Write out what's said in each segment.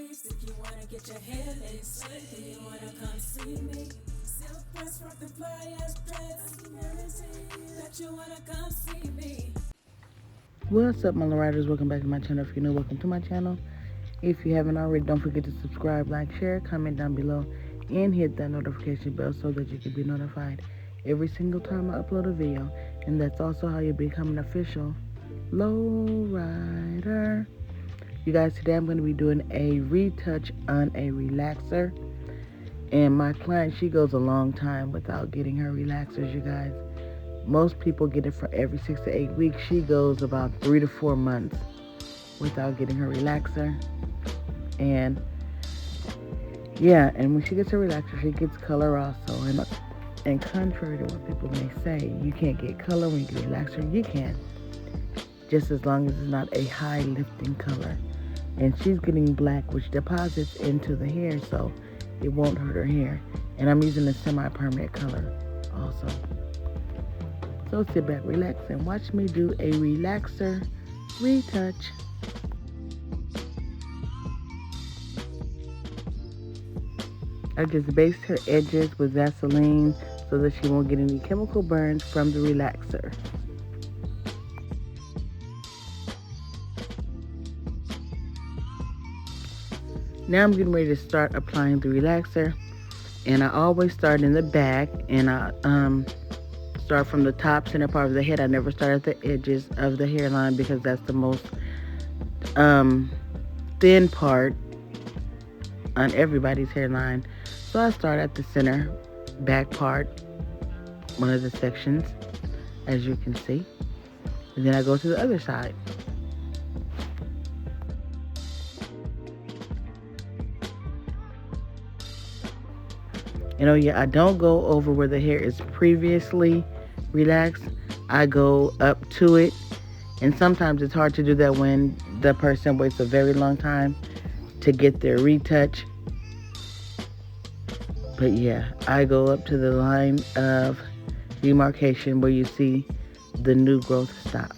reached. If you wanna get your hair laid slick, if you wanna come see me. Silk press, rock the fly ass dreads. I can guarantee that you wanna come see me. What's up, my riders? Welcome back to my channel. If you're new, welcome to my channel. If you haven't already, don't forget to subscribe, like, share, comment down below, and hit that notification bell so that you can be notified every single time I upload a video. And that's also how you become an official low rider. You guys, today I'm going to be doing a retouch on a relaxer. And my client, she goes a long time without getting her relaxers, you guys. Most people get it for every 6 to 8 weeks. She goes about 3 to 4 months without getting her relaxer. And yeah, and when she gets her relaxer, she gets color also. And contrary to what people may say, you can't get color when you get a relaxer. You can, just as long as it's not a high lifting color. And she's getting black, which deposits into the hair, so it won't hurt her hair. And I'm using a semi-permanent color also. So sit back, relax, and watch me do a relaxer retouch. I just based her edges with Vaseline so that she won't get any chemical burns from the relaxer. Now I'm getting ready to start applying the relaxer, and I always start in the back, and I start from the top center part of the head. I never start at the edges of the hairline because that's the most thin part on everybody's hairline. So I start at the center back part, one of the sections, as you can see, and then I go to the other side. You know, yeah, I don't go over where the hair is previously relaxed. I go up to it, and sometimes it's hard to do that when the person waits a very long time to get their retouch. But yeah, I go up to the line of demarcation where you see the new growth stops.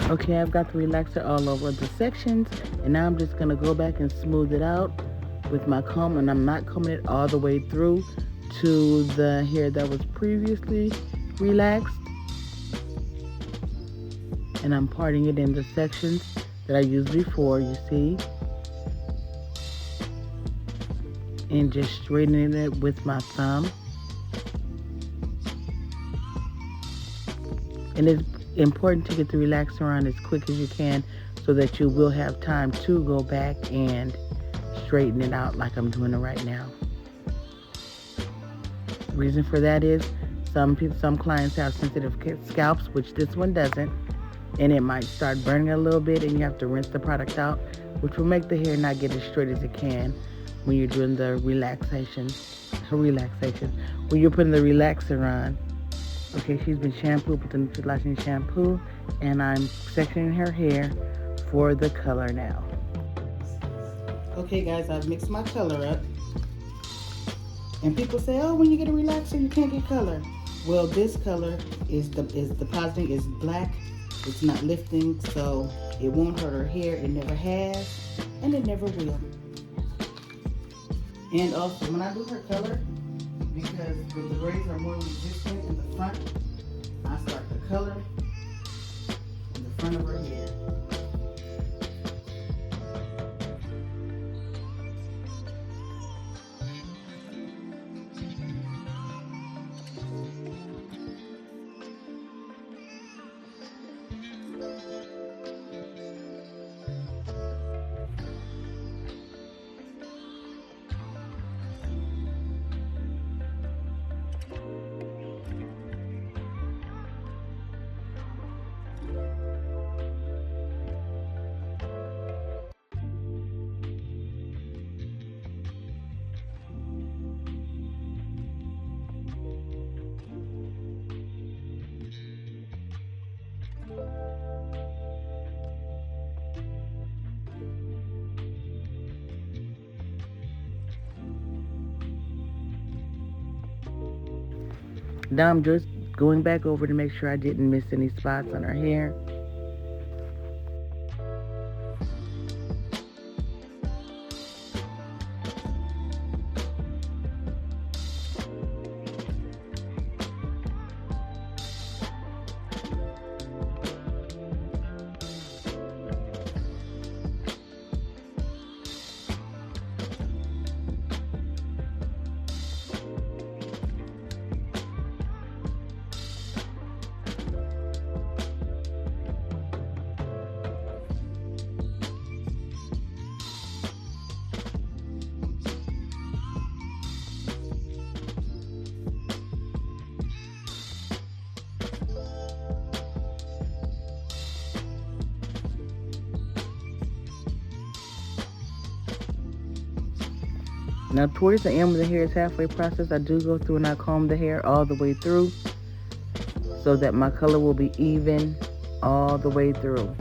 Okay, I've got the relaxer all over the sections, and now I'm just going to go back and smooth it out with my comb, and I'm not combing it all the way through to the hair that was previously relaxed. And I'm parting it in the sections that I used before, you see. And just straightening it with my thumb. And it's important to get the relaxer on as quick as you can so that you will have time to go back and straighten it out like I'm doing it right now. The reason for that is some clients have sensitive scalps, which this one doesn't, and it might start burning a little bit, and you have to rinse the product out, which will make the hair not get as straight as it can when you're doing the relaxation. When you're putting the relaxer on. Okay, she's been shampooed with the neutralizing shampoo, and I'm sectioning her hair for the color now. Okay guys, I've mixed my color up. And people say, oh, when you get a relaxer, you can't get color. Well, this color is depositing, is black. It's not lifting, so it won't hurt her hair. It never has, and it never will. And also, when I do her color, because the braids are more resistant in the front, I start the color in the front of her hair. Now I'm just going back over to make sure I didn't miss any spots on her hair. Now towards the end when the hair is halfway processed, I do go through and I comb the hair all the way through so that my color will be even all the way through.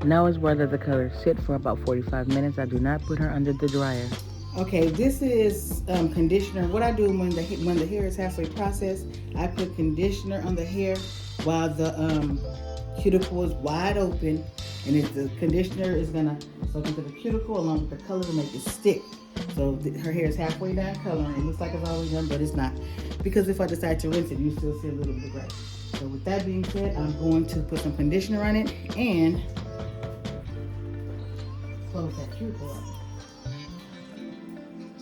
Now is where the color sit for about 45 minutes. I do not put her under the dryer. Okay, this is conditioner. What I do when the hair is halfway processed, I put conditioner on the hair while the cuticle is wide open, and if the conditioner is gonna soak into the cuticle along with the color to make it stick. So her hair is halfway done coloring. It looks like it's already done, but it's not, because if I decide to rinse it, you still see a little bit of gray. So with that being said, I'm going to put some conditioner on it and close that cuticle up.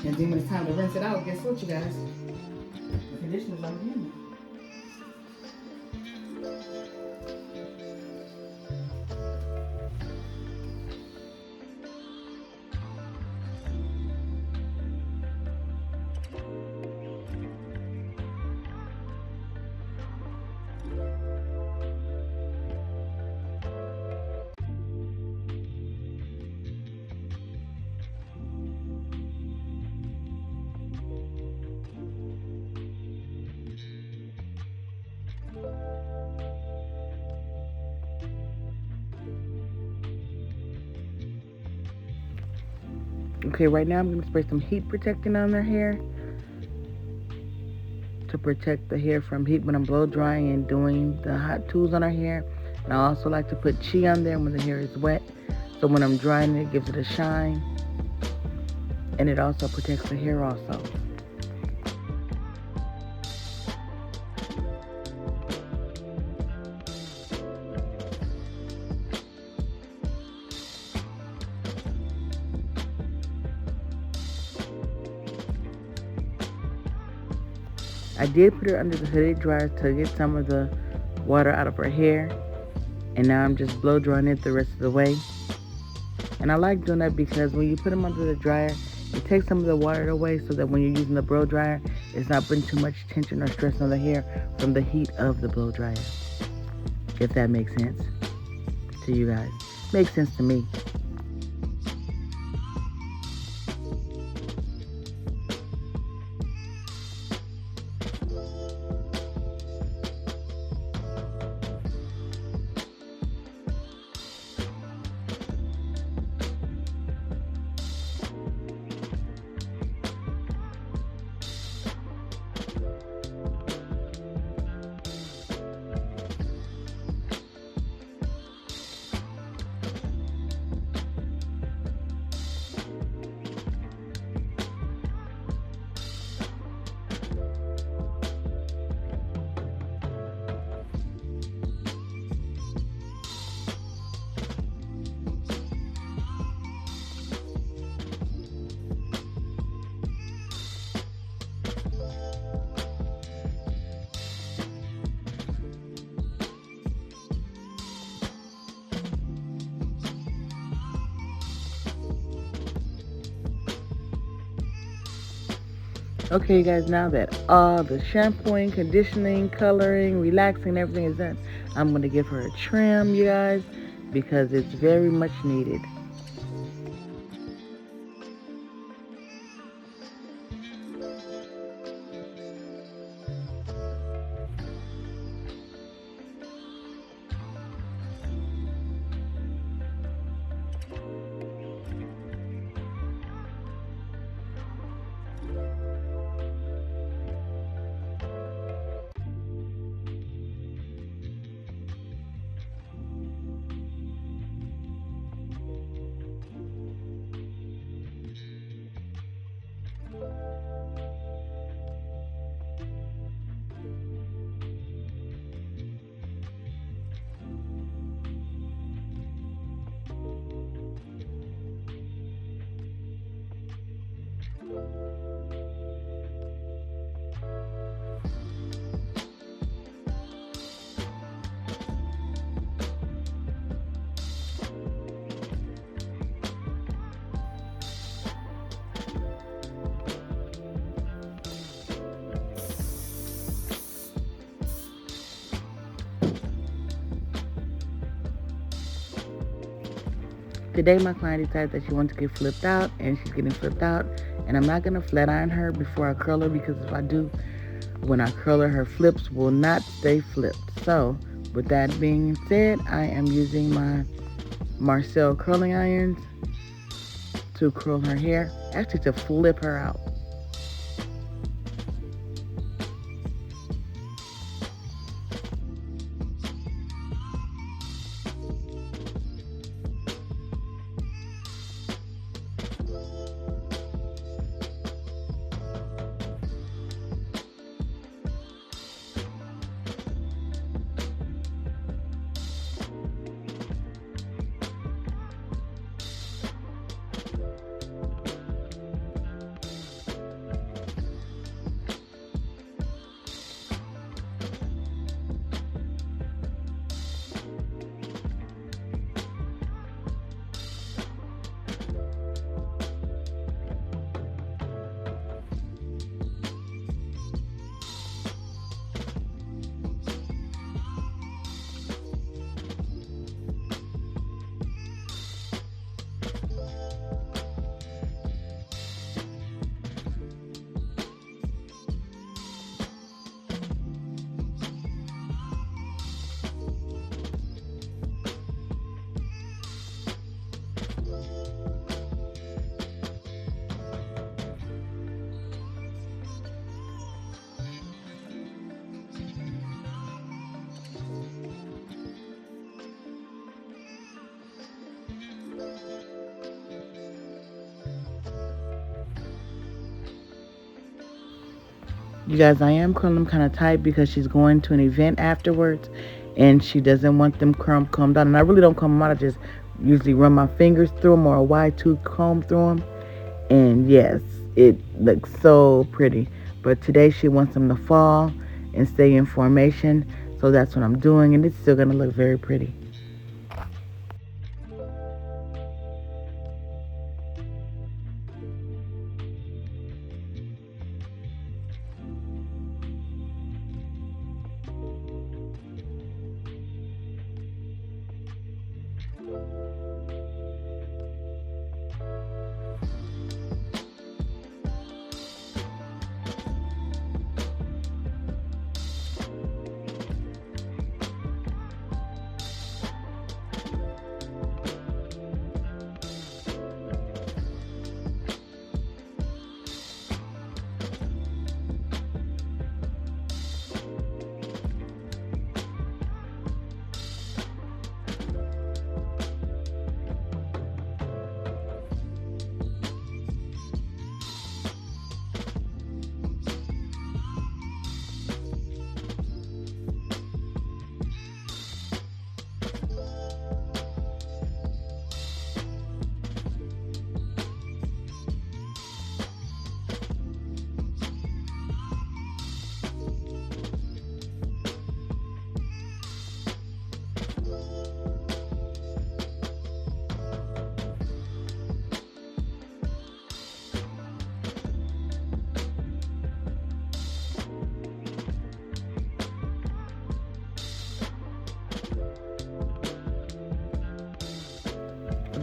And then when it's time to rinse it out, guess what, you guys? The conditioner's already in there. Okay, right now I'm going to spray some heat protectant on their hair to protect the hair from heat when I'm blow drying and doing the hot tools on our hair. And I also like to put chi on there when the hair is wet, so when I'm drying it gives it a shine, and it also protects the hair also. I did put her under the hooded dryer to get some of the water out of her hair, and now I'm just blow drying it the rest of the way. And I like doing that because when you put them under the dryer, It takes some of the water away so that when you're using the blow dryer, it's not putting too much tension or stress on the hair from the heat of the blow dryer. If that makes sense to you guys. Makes sense to me. Okay, you guys, now that all the shampooing, conditioning, coloring, relaxing, everything is done, I'm going to give her a trim, you guys, because it's very much needed. Today, my client decided that she wants to get flipped out, and she's getting flipped out. And I'm not going to flat iron her before I curl her, because if I do, when I curl her, her flips will not stay flipped. So, with that being said, I am using my Marcel curling irons to curl her hair, actually to flip her out. You guys, I am curling them kind of tight because she's going to an event afterwards, and she doesn't want them combed out. And I really don't comb them out. I just usually run my fingers through them or a wide tooth comb through them. And yes, it looks so pretty. But today she wants them to fall and stay in formation. So that's what I'm doing, and it's still going to look very pretty.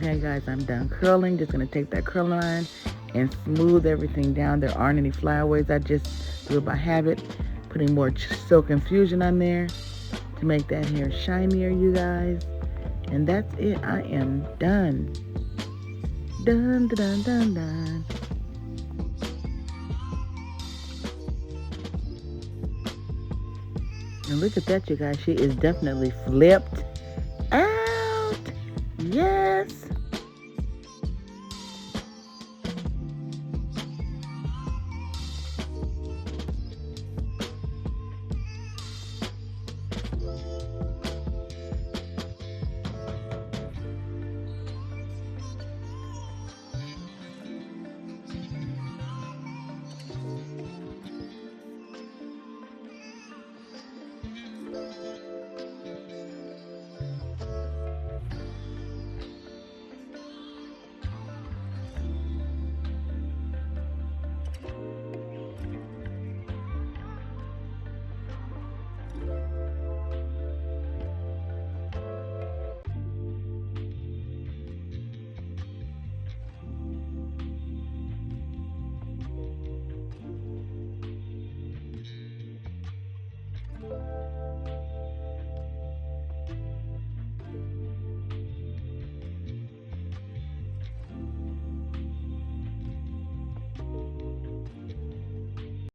Okay guys, I'm done curling. Just gonna take that curling line and smooth everything down. There aren't any flyaways. I just do it by habit, putting more silk infusion on there to make that hair shinier, you guys. And that's it. I am done. Done, done, done, done. And look at that, you guys. She is definitely flipped out. Yes.